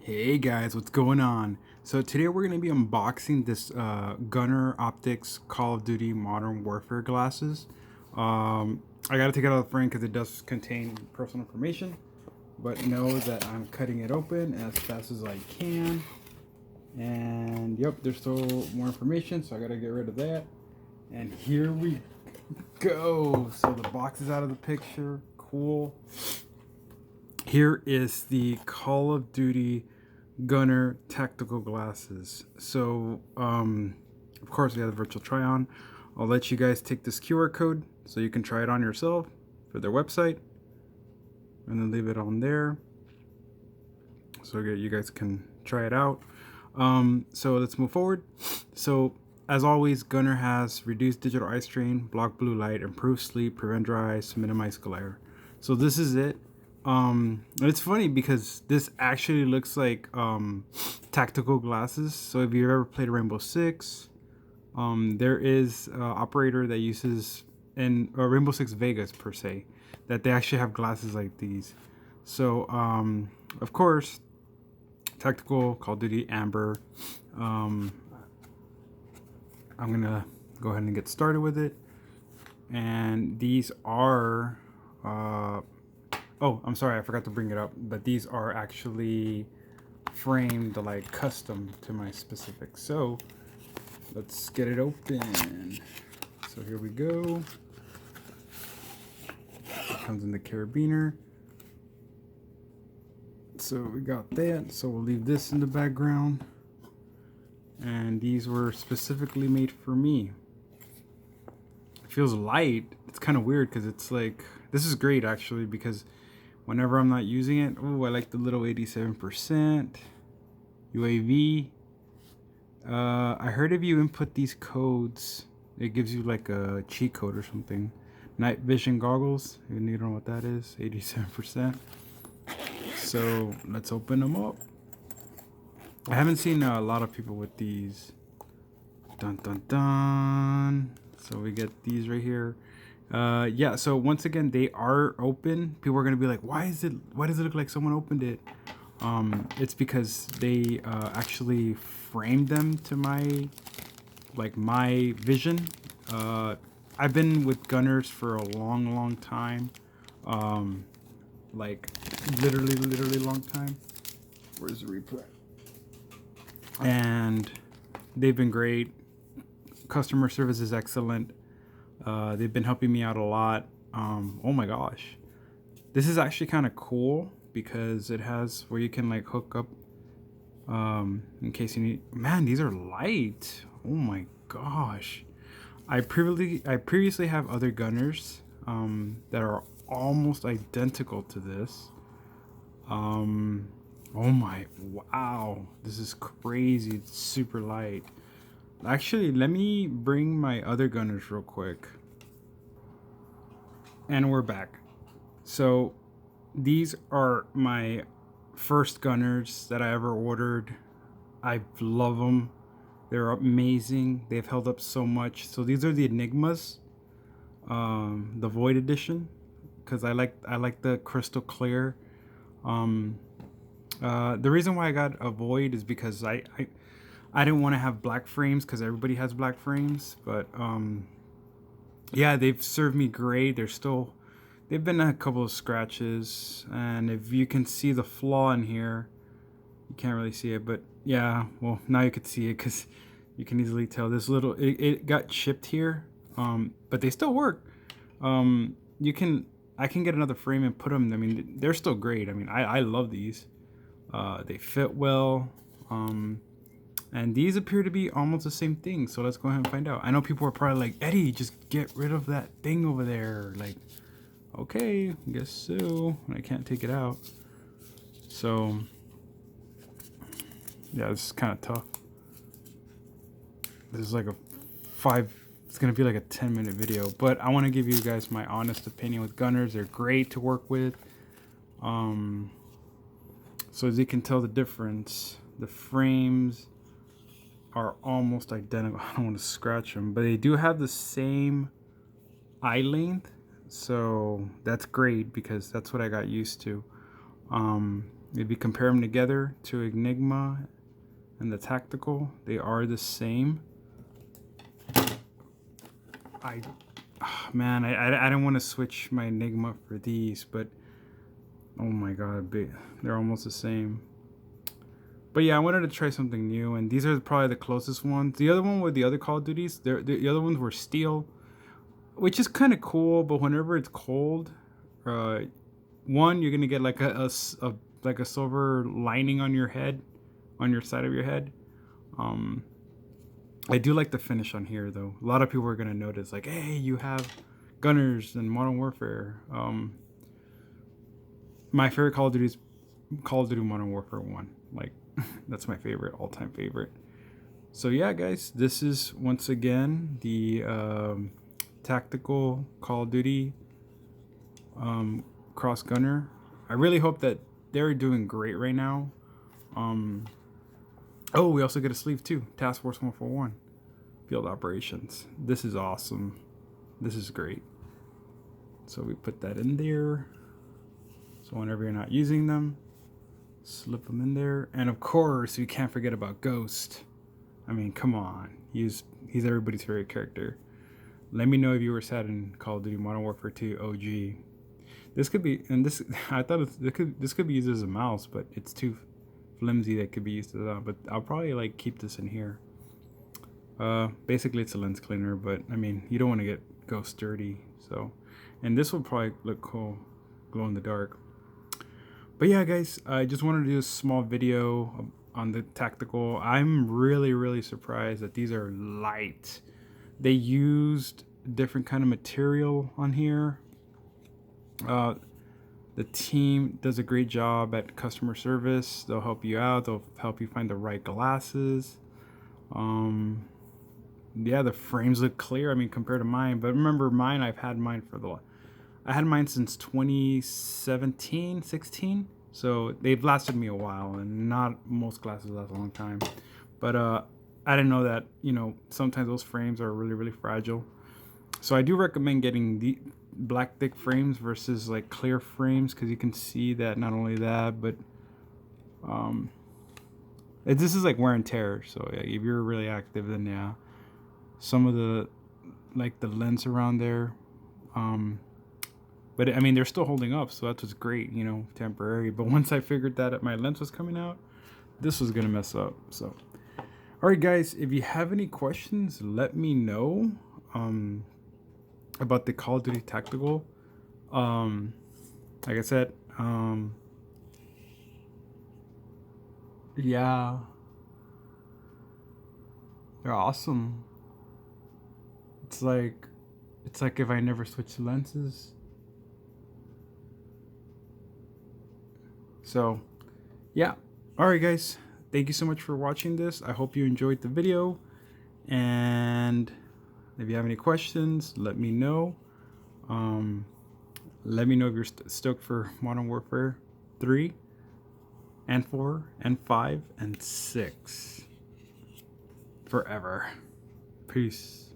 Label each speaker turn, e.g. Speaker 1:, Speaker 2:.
Speaker 1: Hey guys, what's going on? So today we're going to be unboxing this Gunnar Optics Call of Duty Modern Warfare glasses. I got to take it out of the frame because it does contain personal information, but know that I'm cutting it open as fast as I can. And yep, there's still more information, so I got to get rid of that. And here we go. So the box is out of the picture. Cool. Here is the Call of Duty Gunnar tactical glasses. So of course we have the virtual try on. I'll let you guys take this QR code so you can try it on yourself for their website, and then leave it on there so you guys can try it out. So let's move forward. So as always, Gunnar has reduced digital eye strain, block blue light, improve sleep, prevent dry eyes, minimize glare. So this is it. It's funny because this actually looks like tactical glasses. So if you've ever played Rainbow Six, there is an operator that uses in Rainbow Six Vegas per se, that they actually have glasses like these. So of course, tactical Call of Duty Amber. I'm gonna go ahead and get started with it. And these are oh, I'm sorry, I forgot to bring it up, but these are actually framed like custom to my specifics. So let's get it open. So here we go. It comes in the carabiner. So we got that. So we'll leave this in the background. And these were specifically made for me. It feels light. It's kind of weird because it's like, this is great actually, because whenever I'm not using it, oh, I like the little 87% UAV. I heard if you input these codes, it gives you like a cheat code or something. Night vision goggles, you don't know what that is, 87%. So let's open them up. I haven't seen a lot of people with these. Dun dun dun. So we get these right here. Yeah, so once again, they are open. People are gonna be like, why does it look like someone opened it? It's because they actually framed them to my vision. I've been with Gunnars for a long time. Like literally long time. Where's the replay? And they've been great. Customer service is excellent. They've been helping me out a lot. Oh my gosh, this is actually kind of cool because it has where you can like hook up in case you need. Man, these are light. Oh my gosh. I previously have other Gunnars that are almost identical to this. Oh my, wow, this is crazy. It's super light. Actually, let me bring my other Gunnars real quick. And we're back. So these are my first Gunnars that I ever ordered. I love them. They're amazing. They've held up so much. So these are the Enigmas, the Void Edition, because I like the crystal clear. The reason why I got a Void is because I didn't want to have black frames because everybody has black frames, but yeah, they've served me great. They've been a couple of scratches, and if you can see the flaw in here, you can't really see it, but yeah, well, now you could see it because you can easily tell this little, it got chipped here, but they still work. I can get another frame and put them, I mean, they're still great. I mean, I love these. They fit well. And these appear to be almost the same thing. So let's go ahead and find out. I know people are probably like, Eddie, just get rid of that thing over there. Like, okay, I guess so. I can't take it out. So, yeah, this is kind of tough. This is like it's going to be like a 10-minute video. But I want to give you guys my honest opinion with Gunnars. They're great to work with. So as you can tell the difference, the frames are almost identical. I don't want to scratch them, but they do have the same eye length, so that's great because that's what I got used to. Maybe compare them together to Enigma and the Tactical. They are the same. Man, I don't want to switch my Enigma for these, but oh my god, they're almost the same. But yeah, I wanted to try something new, and these are probably the closest ones. The other one with the other Call of Duties, the other ones were steel, which is kind of cool. But whenever it's cold, one, you're gonna get like a silver lining on your head, on your side of your head. I do like the finish on here though. A lot of people are gonna notice, like, hey, you have Gunnars and Modern Warfare. My favorite Call of Duty is Call of Duty Modern Warfare 1. Like, that's my favorite, all-time favorite. So yeah, guys, this is once again the tactical Call of Duty cross gunner. I really hope that they're doing great right now. Oh, we also get a sleeve too. Task Force 141. Field operations. This is awesome. This is great. So we put that in there. So whenever you're not using them, slip them in there. And of course, we can't forget about Ghost. I mean, come on. He's everybody's favorite character. Let me know if you were sad in Call of Duty Modern Warfare 2 OG. This could be, and this, I thought this could be used as a mouse, but it's too flimsy that could be used as a, but I'll probably like keep this in here. Basically it's a lens cleaner, but I mean, you don't want to get Ghost dirty, so, and this will probably look cool, glow in the dark. But yeah, guys, I just wanted to do a small video on the tactical. I'm really surprised that these are light. They used different kind of material on here. The team does a great job at customer service. They'll help you out. They'll help you find the right glasses. Yeah, the frames look clear. I mean, compared to mine. But remember, mine, I had mine since 2017, 16. So they've lasted me a while, and not most glasses last a long time. But I didn't know that, you know, sometimes those frames are really fragile. So I do recommend getting the black thick frames versus like clear frames, because you can see that not only that, but this is like wear and tear. So yeah, if you're really active, then yeah, some of the like the lens around there, but I mean they're still holding up, so that's what's great, you know, temporary. But once I figured that my lens was coming out, this was gonna mess up. So alright guys, if you have any questions, let me know about the Call of Duty Tactical. Like I said, yeah, they're awesome. It's like if I never switched lenses. So yeah, alright guys, thank you so much for watching this. I hope you enjoyed the video, and if you have any questions, let me know. Let me know if you're stoked for Modern Warfare 3 and 4 and 5 and 6 forever. Peace.